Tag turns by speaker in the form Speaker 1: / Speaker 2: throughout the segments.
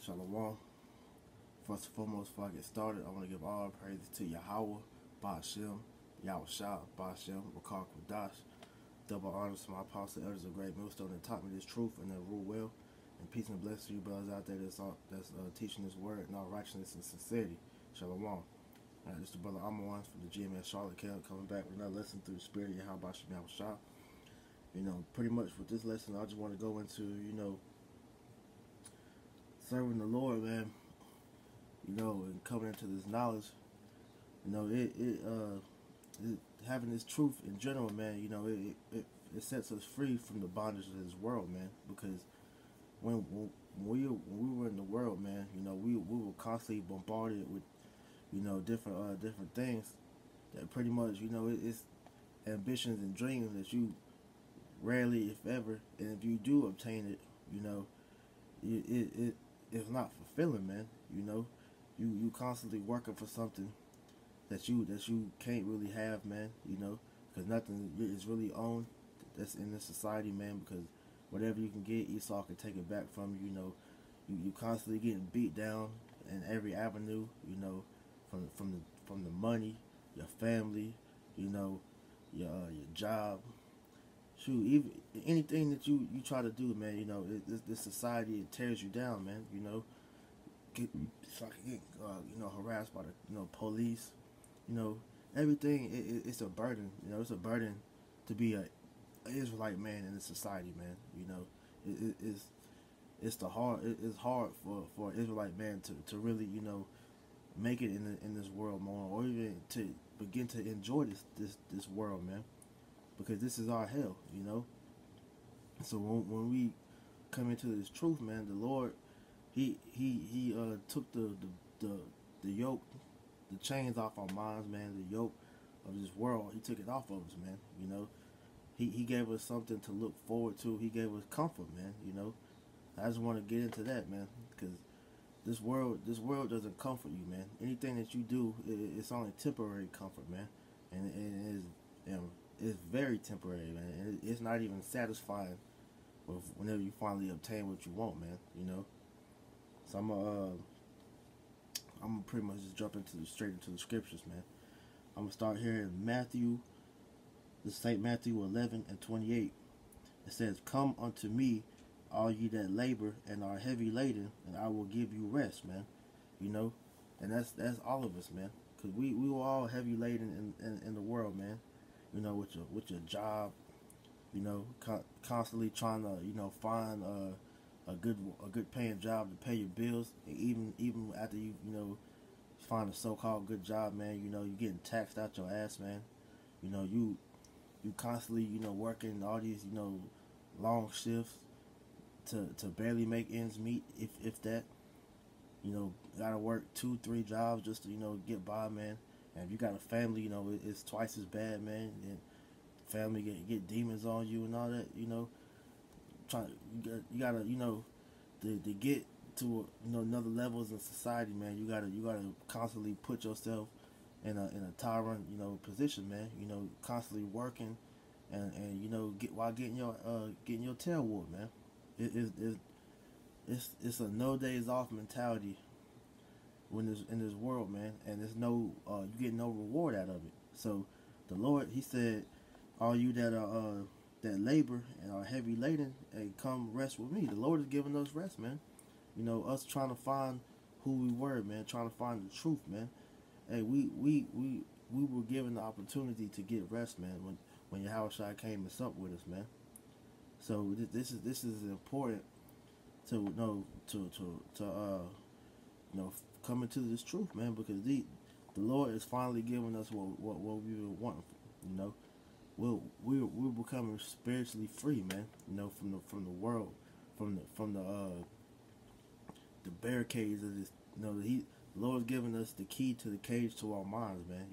Speaker 1: Shalom. First and foremost, before I get started, I want to give all praises to Yahweh, Ba'ashem, Yahushua, Ba'ashem, Rakar Kudash. Double honors to my apostle, elders of great millstone that taught me this truth and that rule well. And peace and blessings to you brothers out there that's teaching this word in all righteousness and sincerity. Shalom. This is the brother Amon from the GMS Charlotte Camp coming back with another lesson through the spirit of Yahweh, Ba'ashem, Yahushua. Pretty much with this lesson, I just want to go into, serving the Lord, man, and coming into this knowledge, having this truth in general, man, it sets us free from the bondage of this world, man, because when we were in the world, man, we were constantly bombarded with, different things that pretty much, it's ambitions and dreams that you rarely, if ever, and if you do obtain it, it's not fulfilling, man. You constantly working for something that you can't really have, man. Because nothing is really owned that's in this society, man. Because whatever you can get, Esau can take it back from you. You constantly getting beat down in every avenue. From the money, your family, your job. Shoot, even anything that you try to do, man, this society, it tears you down, man. It's like you get harassed by the police, everything. It's a burden, it's a burden to be a Israelite man in this society, man. It's hard for an Israelite man to really make it in this world more, or even to begin to enjoy this world, man. Because this is our hell, So when we come into this truth, man, the Lord, He took the yoke, the chains off our minds, man, the yoke of this world. He took it off of us, man. He gave us something to look forward to. He gave us comfort, man. I just want to get into that, man, because this world doesn't comfort you, man. Anything that you do, it's only temporary comfort, man, and it's very temporary, man. And it's not even satisfying whenever you finally obtain what you want, man. So I'm gonna pretty much just jump straight into the scriptures, man. I'm gonna start here in Matthew, St. Matthew 11:28. It says, "Come unto me, all ye that labor and are heavy laden, and I will give you rest," man. And that's all of us, man. Cause we were all heavy laden in the world, man. With your job, constantly trying to, find a good paying job to pay your bills, and even after you find a so-called good job, man, you're getting taxed out your ass, man. You constantly working all these long shifts to barely make ends meet, if that. Gotta work 2-3 jobs just to get by, man. And if you got a family, it's twice as bad, man. And family get demons on you and all that, you gotta to get to another levels in society, man. You gotta constantly put yourself in a tyrant position, man. Constantly working and while getting your tail whooped, man. It's a no days off mentality in this world, man, and there's no you get no reward out of it. So the Lord, He said, all you that are that labor and are heavy laden, hey, come rest with me. The Lord is giving us rest, man. Us trying to find who we were, man, trying to find the truth, man. Hey, we were given the opportunity to get rest, man, when Yahushua came and supped with us, man. So this is important to come into this truth, man, because the Lord is finally giving us what we were wanting. We're becoming spiritually free, man. From the world, from the barricades of this. The Lord's giving us the key to the cage to our minds, man.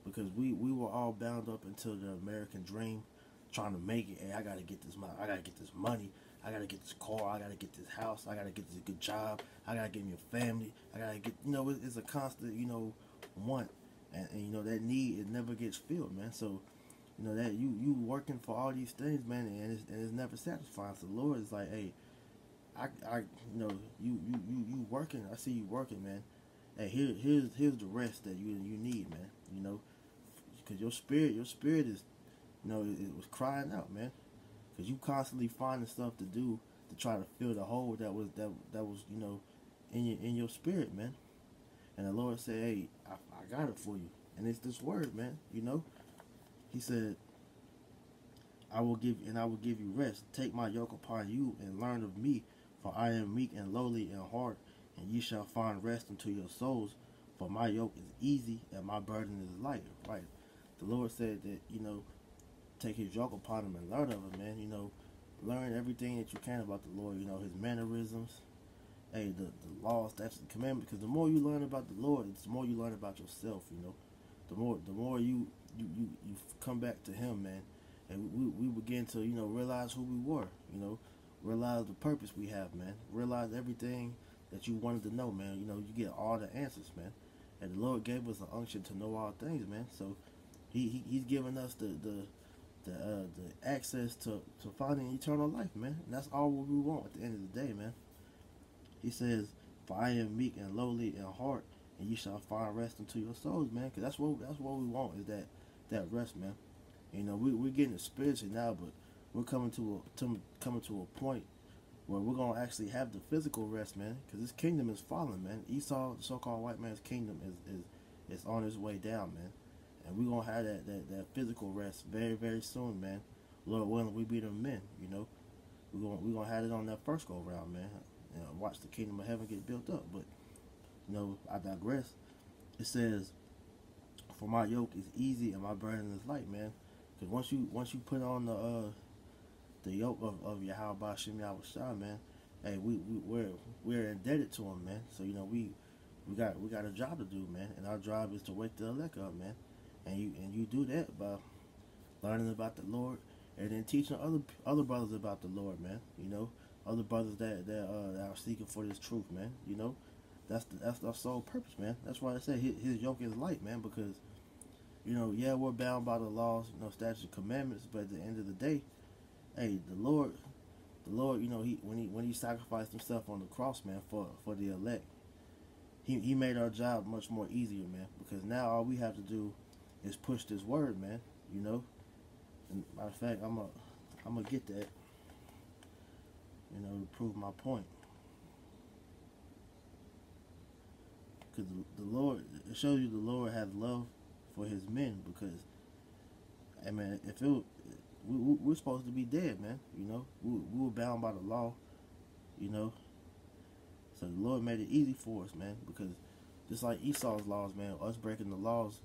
Speaker 1: Because we were all bound up into the American dream, trying to make it. Hey, I gotta get this money. I gotta get this money. I gotta get this car. I gotta get this house. I gotta get this good job. I gotta get me a family. I gotta get. It's a constant, want, and that need, it never gets filled, man. So, that you working for all these things, man, and it's never satisfying. So the Lord is like, hey, I you know, you working. I see you working, man. Hey, here's the rest that you need, man. You know, because your spirit is, you know, it was crying out, man. Because you constantly finding stuff to do to try to fill the hole that was, you know, in your spirit, man. And the Lord said, hey, I got it for you, and it's this word, man. You know, He said, I will give you rest. Take my yoke upon you and learn of me, for I am meek and lowly in heart, and ye shall find rest unto your souls. For my yoke is easy and my burden is light. Right. The Lord said that, you know, take His yoke upon Him and learn of Him, man. You know, learn everything that you can about the Lord. You know, His mannerisms, hey, the laws, statutes, and commandments. Because the more you learn about the Lord, the more you learn about yourself. You know, the more you come back to Him, man. And we begin to, you know, realize who we were, you know, realize the purpose we have, man. Realize everything that you wanted to know, man. You know, you get all the answers, man. And the Lord gave us the unction to know all things, man. So He's given us the access to finding eternal life, man. And that's all we want at the end of the day, man. He says, "For I am meek and lowly in heart, and you shall find rest unto your souls, man." Because that's what we want, is that rest, man. You know, we're getting it spiritually now, but we're coming to a point where we're gonna actually have the physical rest, man. Because this kingdom is falling, man. Esau, the so-called white man's kingdom, is on its way down, man. And we're gonna have that physical rest very, very soon, man. Lord willing, we be the men. You know, we're gonna have it on that first go round, man. You know, watch the kingdom of heaven get built up. But you know, I digress. It says, "For my yoke is easy and my burden is light," man. Because once you put on the yoke of Yahweh Bashim Yahweh, man, hey, we're indebted to Him, man. So you know we got a job to do, man, and our job is to wake the elect up, man. And you do that by learning about the Lord and then teaching other brothers about the Lord, man. You know, other brothers that are seeking for this truth, man. You know, that's our sole purpose, man. That's why I say his yoke is light, man, because you know, yeah, we're bound by the laws, you know, statutes and commandments, but at the end of the day, hey, the Lord, you know, when he sacrificed Himself on the cross, man, for the elect, he made our job much more easier, man, because now all we have to do is push this word, man, you know. And matter of fact, I'm gonna get that, you know, to prove my point, because the Lord, it shows you the Lord has love for His men, because, I mean, if it, we're supposed to be dead, man. You know, we were bound by the law, you know. So the Lord made it easy for us, man, because just like Esau's laws, man, us breaking the laws,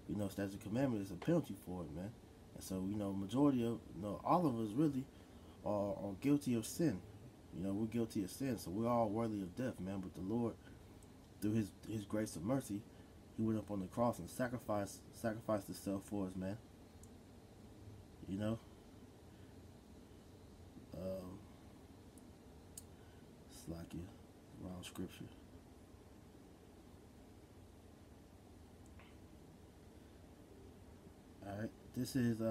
Speaker 1: you know, statutes and commandments is a penalty for it, man. And so, you know, majority of, you know, all of us really are guilty of sin. You know, we're guilty of sin, so we're all worthy of death, man. But the Lord, through His grace and mercy, He went up on the cross and sacrificed Himself for us, man. You know, it's like wrong scripture. All right, this is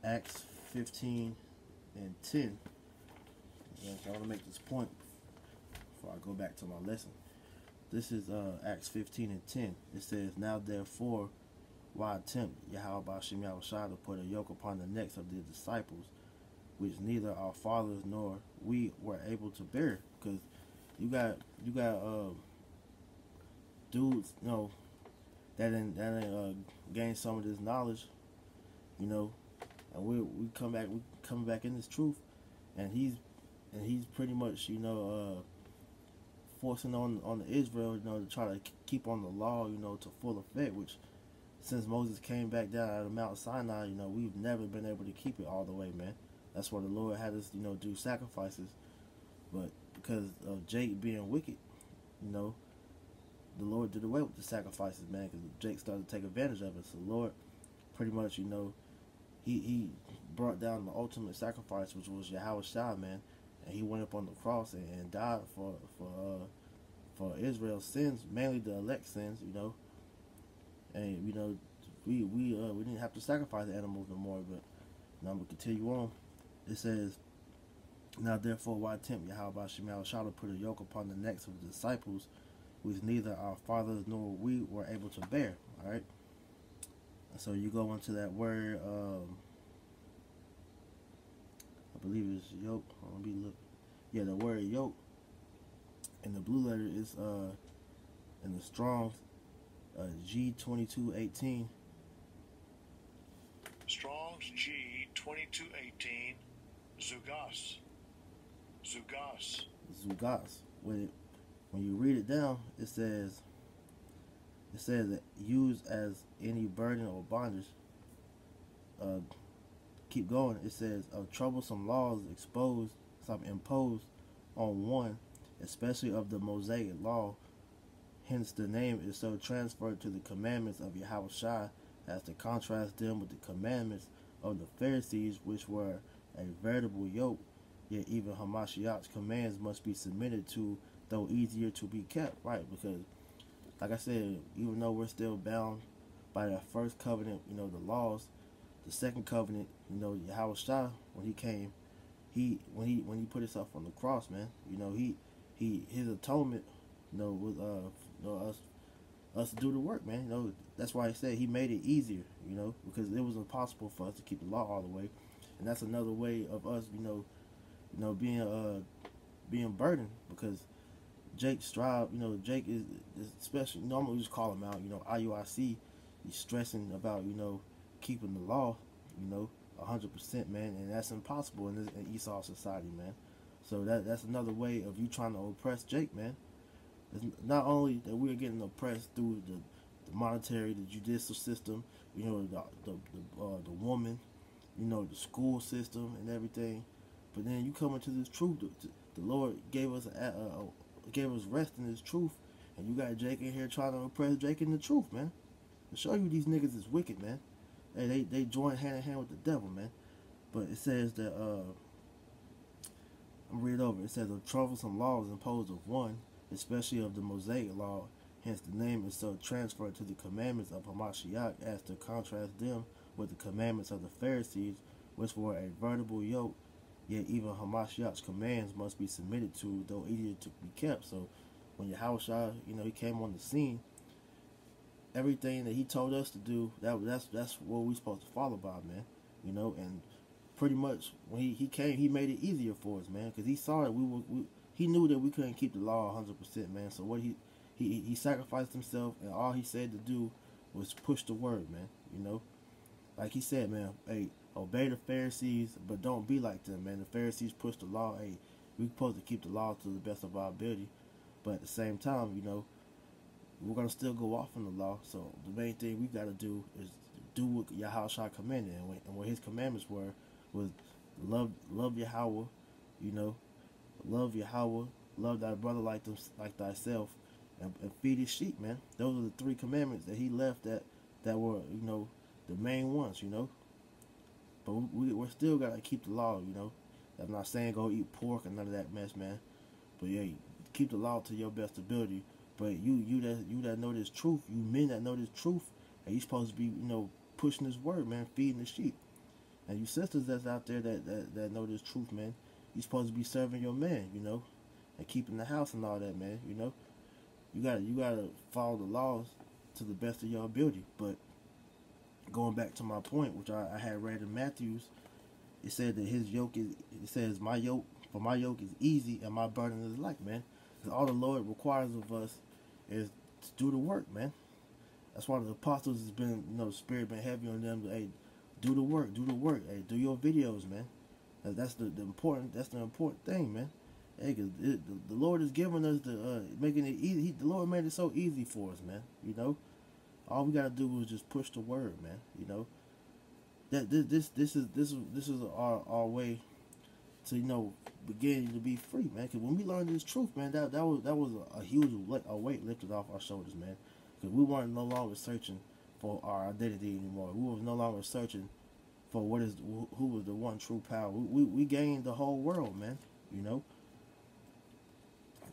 Speaker 1: Acts 15:10. I want to make this point before I go back to my lesson. This is Acts 15:10. It says, "Now therefore, why tempt Yahweh Bashim Yahushua to put a yoke upon the necks of the disciples, which neither our fathers nor we were able to bear?" Because you got dudes, you know, that gain some of this knowledge, you know, and we coming back in this truth, and he's pretty much, you know, forcing on the Israel, you know, to try to keep on the law, you know, to full effect, which since Moses came back down out of Mount Sinai, you know, we've never been able to keep it all the way, man. That's why the Lord had us, you know, do sacrifices. But because of Jake being wicked, you know, the Lord did away with the sacrifices, man, because Jake started to take advantage of it. So the Lord pretty much, you know, he brought down the ultimate sacrifice, which was Yahweh Shai, man. And He went up on the cross and died for Israel's sins, mainly the elect sins, you know. And you know, we didn't have to sacrifice the animals no more. But now I'm gonna continue on. It says, Now therefore, why tempt Yahweh Shemel shall to put a yoke upon the necks of the disciples, which neither our fathers nor we were able to bear. All right. So you go into that word. I believe it's yoke. Let me look. Yeah, the word yoke. And the blue letter is in the Strong's G2218.
Speaker 2: Strong's G2218. Zugas.
Speaker 1: Zugas. When you read it down, it says that used as any burden or bondage. Keep going. It says of troublesome laws imposed on one, especially of the Mosaic law. Hence the name is so transferred to the commandments of Yahweh Shai as to contrast them with the commandments of the Pharisees, which were a veritable yoke. Yet even Hamashiach's commands must be submitted to, though easier to be kept. Right, because like I said, even though we're still bound by that first covenant, the laws, the second covenant, Yahweh Shai, when he came, when he put himself on the cross, man, his atonement, was us to do the work, man. That's why he said he made it easier, because it was impossible for us to keep the law all the way, and that's another way of us, being burdened, because Jake Straub, Jake is especially, normally we just call him out, IUIC, he's stressing about, keeping the law, 100%, man, and that's impossible in Esau society, man. So that's another way of you trying to oppress Jake, man. It's not only that we're getting oppressed through the monetary, the judicial system, the woman, the school system and everything, but then you come into this truth. The Lord gave us rest in His truth, and you got Jake in here trying to oppress Jake in the truth, man. To show you these niggas is wicked, man. Hey, they join hand in hand with the devil, man. But it says that I'm read over. It says of troublesome laws imposed of one, especially of the Mosaic law. Hence the name is so transferred to the commandments of Hamashiach as to contrast them with the commandments of the Pharisees, which were a veritable yoke. Yet even Hamashiach's commands must be submitted to, though easier to be kept. So when Yahushua, he came on the scene, everything that he told us to do, that's what we're supposed to follow by, man. And pretty much when he came, he made it easier for us, man, because he saw that he knew that we couldn't keep the law 100%, man. So what he sacrificed himself, and all he said to do was push the word, man. Like he said, man, hey, obey the Pharisees, but don't be like them, man. The Pharisees pushed the law. Hey, we're supposed to keep the law to the best of our ability, but at the same time, we're gonna still go off on the law. So the main thing we gotta do is do what Yahushua commanded, and what His commandments was love Yahweh, love Yahweh, love thy brother like thyself, and feed His sheep, man. Those are the 3 commandments that He left that were the main ones, But we're still gotta keep the law, I'm not saying go eat pork and none of that mess, man. But yeah, keep the law to your best ability. But you that know this truth, you men that know this truth, and you supposed to be, pushing this word, man, feeding the sheep. And you sisters that's out there that know this truth, man, you supposed to be serving your man, and keeping the house and all that, man. You gotta follow the laws to the best of your ability. But going back to my point, which I had read in Matthews, it said that it says my yoke is easy and my burden is light, man. Because all the Lord requires of us is to do the work, man. That's why the apostles has been, the Spirit been heavy on them. Hey, do the work. Hey, do your videos, man. That's the important thing, man. Hey, cause the Lord is giving us making it easy. The Lord made it so easy for us, man. All we gotta do is just push the word, man. That this is our way to begin to be free, man. Because when we learned this truth, man, that was a huge weight lifted off our shoulders, man. Because we weren't no longer searching for our identity anymore. We was no longer searching for who was the one true power. We gained the whole world, man.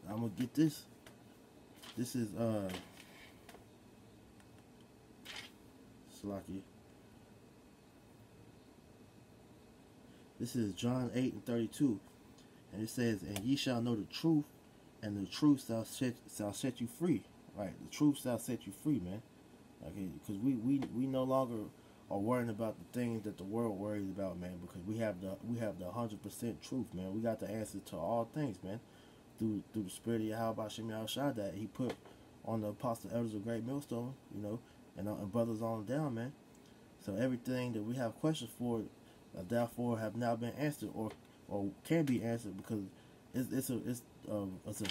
Speaker 1: I'm gonna get this. This is Salaki. This is John 8:32. And it says, and ye shall know the truth, and the truth shall set you free. Right, the truth shall set you free, man. Okay, because we no longer are worrying about the things that the world worries about, man. Because we have the 100% truth, man. We got the answer to all things, man. Through the spirit of Yahweh Shem Yahushua that He put on the apostle elders of Great Millstone, you know, and brothers on down, man. So everything that we have questions for, therefore, have now been answered or can be answered, because it's a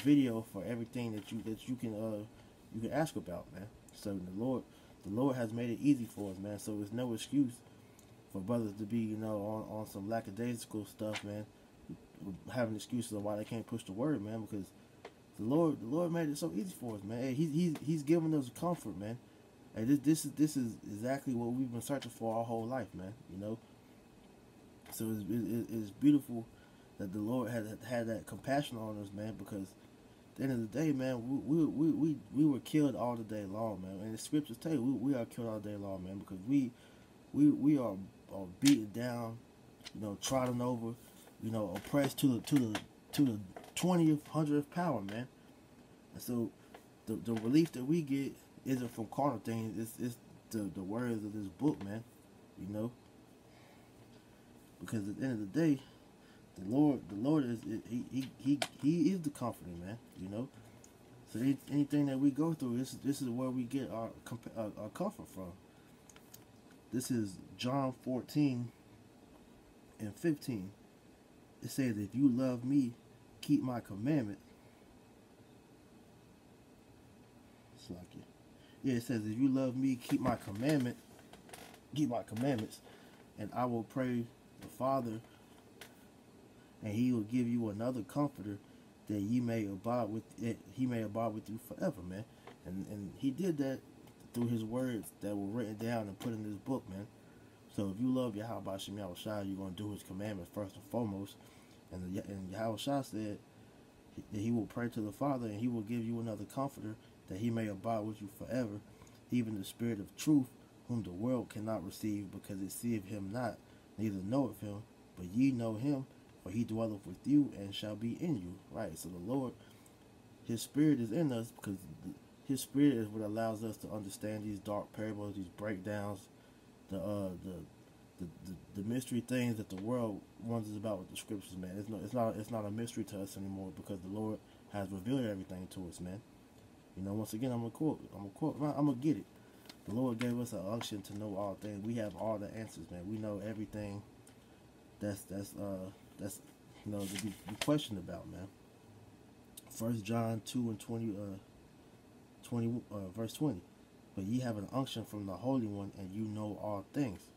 Speaker 1: video for everything that you can ask about, man. So the Lord has made it easy for us, man. So there's no excuse for brothers to be, you know, on some lackadaisical stuff, man, having excuses of why they can't push the word, man, because the Lord made it so easy for us, man. Hey, he's giving us comfort, man. Hey, this is exactly what we've been searching for our whole life, man. You know, so it's beautiful that the Lord had that compassion on us, man. Because at the end of the day, man, we were killed all the day long, man. And the scriptures tell you we are killed all day long, man. Because we are beaten down, you know, trodden over, you know, oppressed to the 20th, 100th power, man. And so the relief that we get isn't from carnal things. It's the words of this book, man. You know, because at the end of the day, the Lord is he is the comforter, man. You know, so anything that we go through, this is where we get our comfort from. This is John 14 and 15. It says, "If you love me, keep my commandment." It's like it. Yeah, it says, "If you love me, keep my commandments, and I will pray the Father, and He will give you another Comforter, that He may abide with you forever," man. And He did that through His words that were written down and put in this book, man. So if you love Yahweh Shem Yahushua, you're going to do His commandments first and foremost. And Yahushua said that He will pray to the Father, and He will give you another Comforter, that He may abide with you forever, even the Spirit of truth, whom the world cannot receive, because it seeth Him not, neither knoweth Him. But ye know Him, for He dwelleth with you, and shall be in you. Right, so the Lord, His Spirit is in us, because His Spirit is what allows us to understand these dark parables, these breakdowns, the mystery things that the world wonders about with the scriptures, man. It's not a mystery to us anymore, because the Lord has revealed everything to us, man. You know, once again, I'm gonna get it. The Lord gave us an unction to know all things. We have all the answers, man. We know everything that's you know, to be questioned about, man. 1 John 2 and 20 verse 20. But ye have an unction from the Holy One, and you know all things.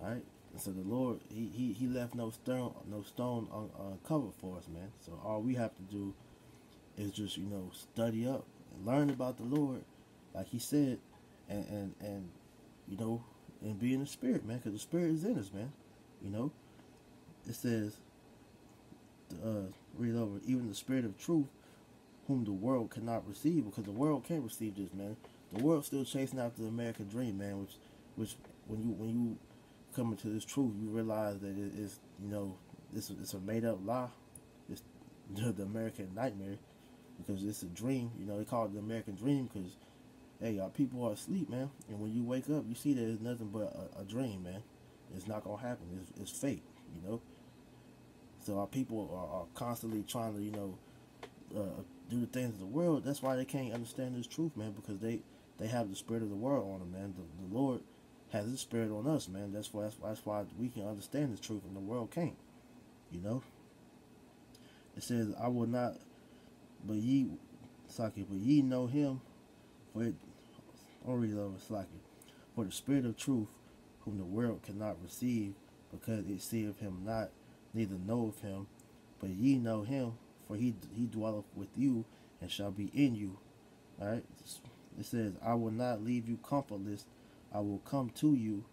Speaker 1: All right. And so the Lord, He left no stone uncovered for us, man. So all we have to do is just, you know, study up and learn about the Lord, like He said, and you know, and be in the Spirit, man, because the Spirit is in us, man. You know, it says, read over, even the Spirit of truth, whom the world cannot receive, because the world can't receive this, man. The world's still chasing after the American dream, man. Which when you come into this truth, you realize that it is, you know, it's a made up lie. It's the American nightmare, because it's a dream. You know, they call it the American dream because, hey, our people are asleep, man. And when you wake up, you see that it's nothing but a dream, man. It's not gonna happen. It's fake, you know. So our people are constantly trying to, you know, do the things of the world. That's why they can't understand this truth, man, because they have the spirit of the world on them, man. The Lord has His Spirit on us, man. That's why we can understand this truth and the world can't. You know. It says, "I will not, but ye know Him, for it." I'll read it over, Slaki. "For the Spirit of truth, whom the world cannot receive, because it seeth Him not, neither knoweth Him. But ye know Him, for He dwelleth with you, and shall be in you." All right. It says, "I will not leave you comfortless. I will come to you.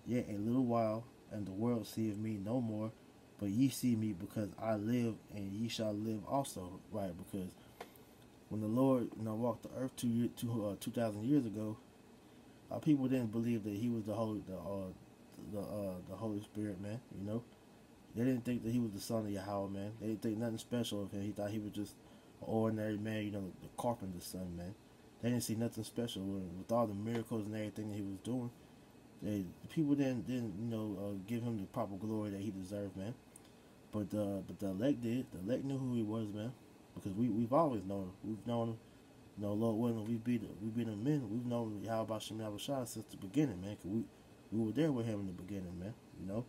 Speaker 1: Yet a little while, and the world seeth me no more. But ye see me, because I live, and ye shall live also." Right, because when the Lord, you know, walked the earth 2,000 years ago, our people didn't believe that He was the Holy Spirit, man. You know, They didn't think that he was the son of Yahweh, man. They didn't think nothing special of him. He thought he was just an ordinary man, you know, the carpenter's son, man. They didn't see nothing special with all the miracles and everything that he was doing. The people didn't give him the proper glory that he deserved, man. But the elect did. The elect knew who he was, man, because we've always known him. We've known him. You know, Lord willing, we've been a men. We've known Yahweh Shem Yahushua since the beginning, man. Cause we were there with him in the beginning, man. You know.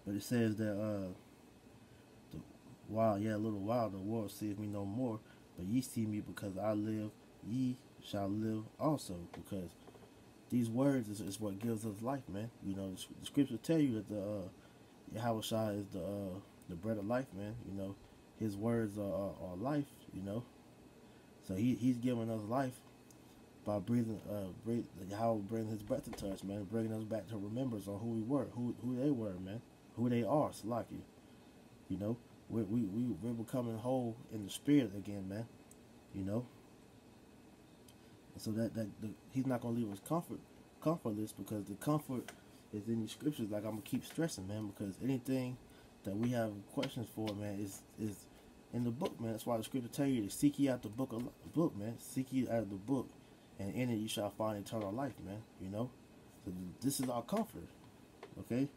Speaker 1: But it says that a little while the world seeth me no more, but ye see me because I live. Ye shall live also, because these words is what gives us life, man. You know, the scriptures tell you that the Yahweh Shai is the bread of life, man. You know, his words are life, you know. So he's giving us life by breathing Yahweh bringing his breath into us, man, bringing us back to remembrance on who we were, who they were, man, who they are, Salaki. You know, we're becoming whole in the spirit again, man. You know. So he's not gonna leave us comfortless, because the comfort is in the scriptures. Like I'm gonna keep stressing, man, because anything that we have questions for, man, is in the book, man. That's why the scripture tell you to seek ye out the book, man. Seek ye out of the book, and in it you shall find eternal life, man. You know, so this is our comfort. Okay,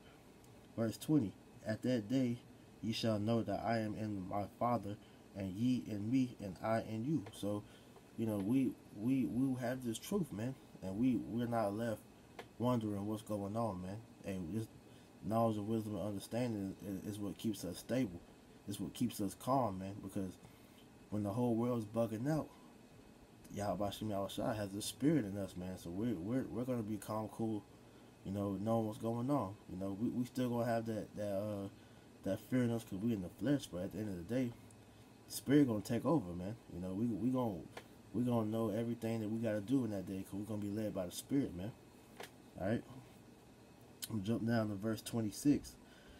Speaker 1: verse 20. At that day ye shall know that I am in my Father, and ye in me, and I in you. So, you know, we have this truth, man, and we're not left wondering what's going on, man. And this knowledge of wisdom and understanding is what keeps us stable. It's what keeps us calm, man, because when the whole world's bugging out, Yahweh Shem Yahushua has the spirit in us, man. So we're gonna be calm, cool, you know, knowing what's going on. You know, we still gonna have that fear in us because we in the flesh, but at the end of the day, the spirit gonna take over, man. You know, we gonna know everything that we gotta do in that day, because we're gonna be led by the spirit, man. All right. I'm gonna jump down to verse 26. It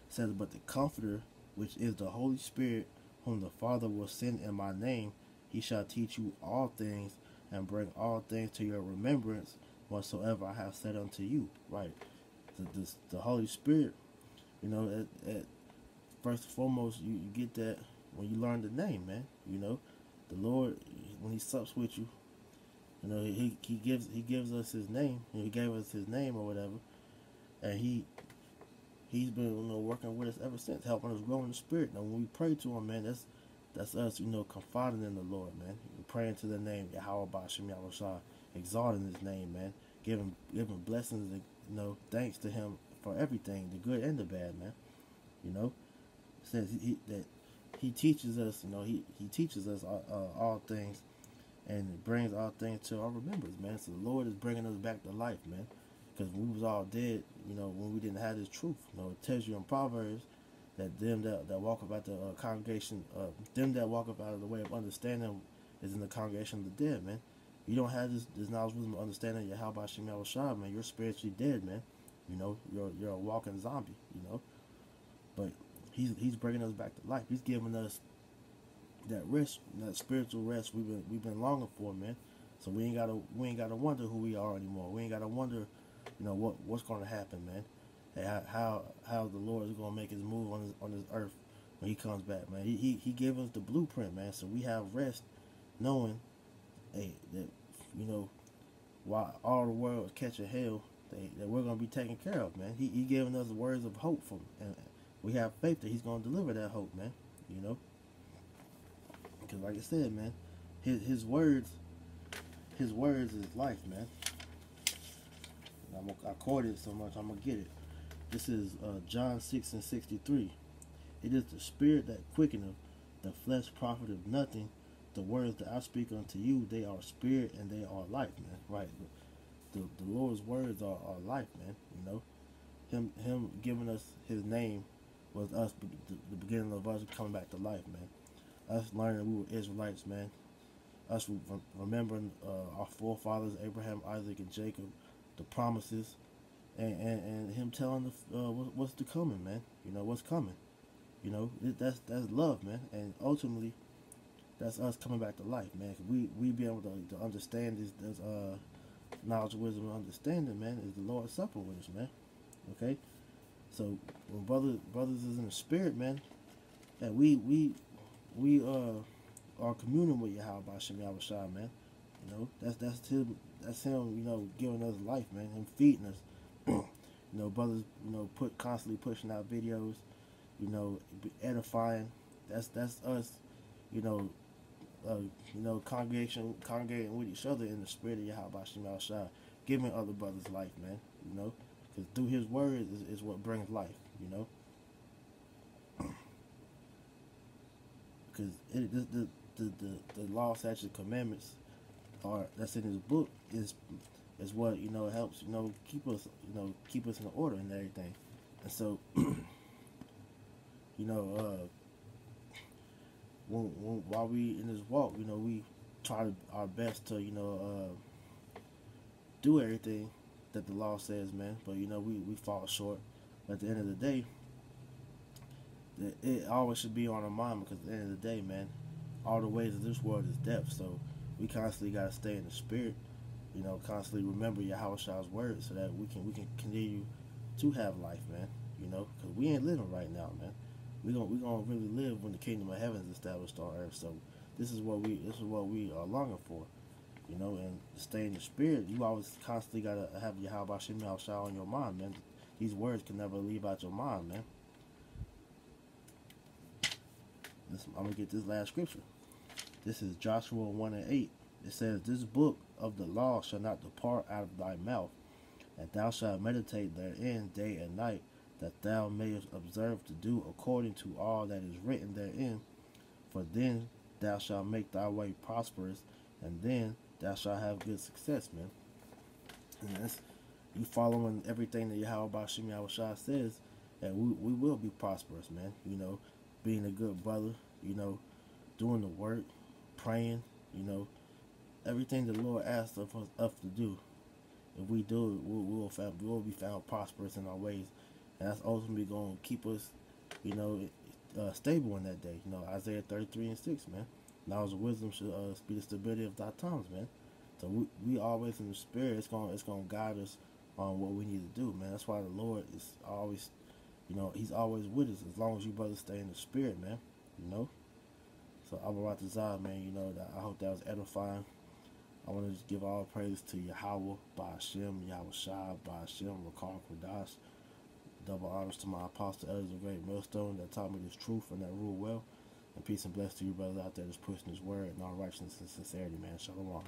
Speaker 1: says, but the Comforter, which is the Holy Spirit, whom the Father will send in my name, he shall teach you all things, and bring all things to your remembrance, whatsoever I have said unto you. Right. The Holy Spirit, you know, at first and foremost, you get that when you learn the name, man. You know, the Lord, when he sups with you, you know, he gives us his name. He gave us his name or whatever, and he's been, you know, working with us ever since, helping us grow in the spirit. Now, when we pray to him, man, that's us, you know, confiding in the Lord, man. We're praying to the name Yahweh B'Shem Yahushua, exalting his name, man, giving blessings, and, you know, thanks to him for everything, the good and the bad, man. You know, it says that he teaches us, you know, he teaches us all things, and brings all things to our remembrance, man. So the Lord is bringing us back to life, man. Because we was all dead, you know, when we didn't have this truth. You know, it tells you in Proverbs that them that walk about the congregation, them that walk about the way of understanding is in the congregation of the dead, man. You don't have this knowledge, wisdom, understanding. Yahweh Shem Yahushua, man. You're spiritually dead, man. You know, you're a walking zombie. You know, but he's bringing us back to life. He's giving us that rest, that spiritual rest we've been longing for, man. So we ain't gotta wonder who we are anymore. We ain't gotta wonder, you know, what's going to happen, man. Hey, how the Lord is going to make his move on this earth when he comes back, man. He gave us the blueprint, man. So we have rest, knowing, hey, that, you know, while all the world is catching hell, that we're going to be taken care of, man. He giving us words of hope from, and we have faith that he's going to deliver that hope, man. You know, because like I said, man, his words is life, man. I quoted it so much, I'm going to get it. This is John 6:63. It is the spirit that quickeneth, the flesh profiteth nothing. The words that I speak unto you, they are spirit and they are life, man. Right. The Lord's words are life, man. You know, him giving us his name was us, the beginning of us coming back to life, man. Us learning we were Israelites, man. Us remembering our forefathers, Abraham, Isaac, and Jacob, the promises, and him telling us what's to coming, man. You know, what's coming. You know, that's love, man. And ultimately, that's us coming back to life, man. Cause we be able to understand this knowledge, wisdom, and understanding, man, is the Lord's Supper with us, man. Okay? So when brothers is in the spirit, man, and we are communing with Yahweh Bashem Yahushua, man. You know, that's him, you know, giving us life, man, him feeding us. You know, brothers, you know, constantly pushing out videos, you know, edifying. That's us, you know, congregating with each other in the spirit of Yahweh Bashem Yahushua, giving other brothers life, man. You know, because through His word is what brings life. You know, because the law, statutes, and commandments are that's in His book is what, you know, helps, you know, keep us in order and everything. And so, you know, while we in this walk, you know, we try our best to, you know, do everything that the law says, man. But you know, we fall short. But at the end of the day, it always should be on our mind, because at the end of the day, man, all the ways of this world is death. So we constantly gotta stay in the spirit. You know, constantly remember Yahweh's word, so that we can continue to have life, man. You know, because we ain't living right now, man. We gonna really live when the kingdom of heaven is established on earth. So this is what we are longing for. You know, and to stay in the spirit, you always constantly gotta have Yahweh Shem Yahushua on your mind, man. These words can never leave out your mind, man. I'm gonna get this last scripture. This is Joshua 1:8. It says, "This book of the law shall not depart out of thy mouth, and thou shalt meditate therein day and night, that thou mayest observe to do according to all that is written therein. For then thou shalt make thy way prosperous, and then thou shalt have good success," man. And that's you following everything that Yahweh Bashem Yahushua says, and we will be prosperous, man. You know, being a good brother, you know, doing the work, praying, you know, everything the Lord asks of us to do. If we do it, we will be found prosperous in our ways, and that's ultimately going to keep us, you know, stable in that day. You know, Isaiah 33:6, man. Knowledge of wisdom should be the stability of thy times, man. So we always in the spirit. It's gonna guide us on what we need to do, man. That's why the Lord is always, you know, He's always with us as long as you brothers stay in the spirit, man. You know. So Abaratazah, man. You know, I hope that was edifying. I want to just give all praise to Yahweh, Ba'ashem, Yahushua, Ba'ashem, Rakar Kodash. Double honors to my apostle elders of Great Millstone that taught me this truth and that rule well. And peace and bless to you brothers out there that's pushing this word in all righteousness and sincerity, man. Shalom.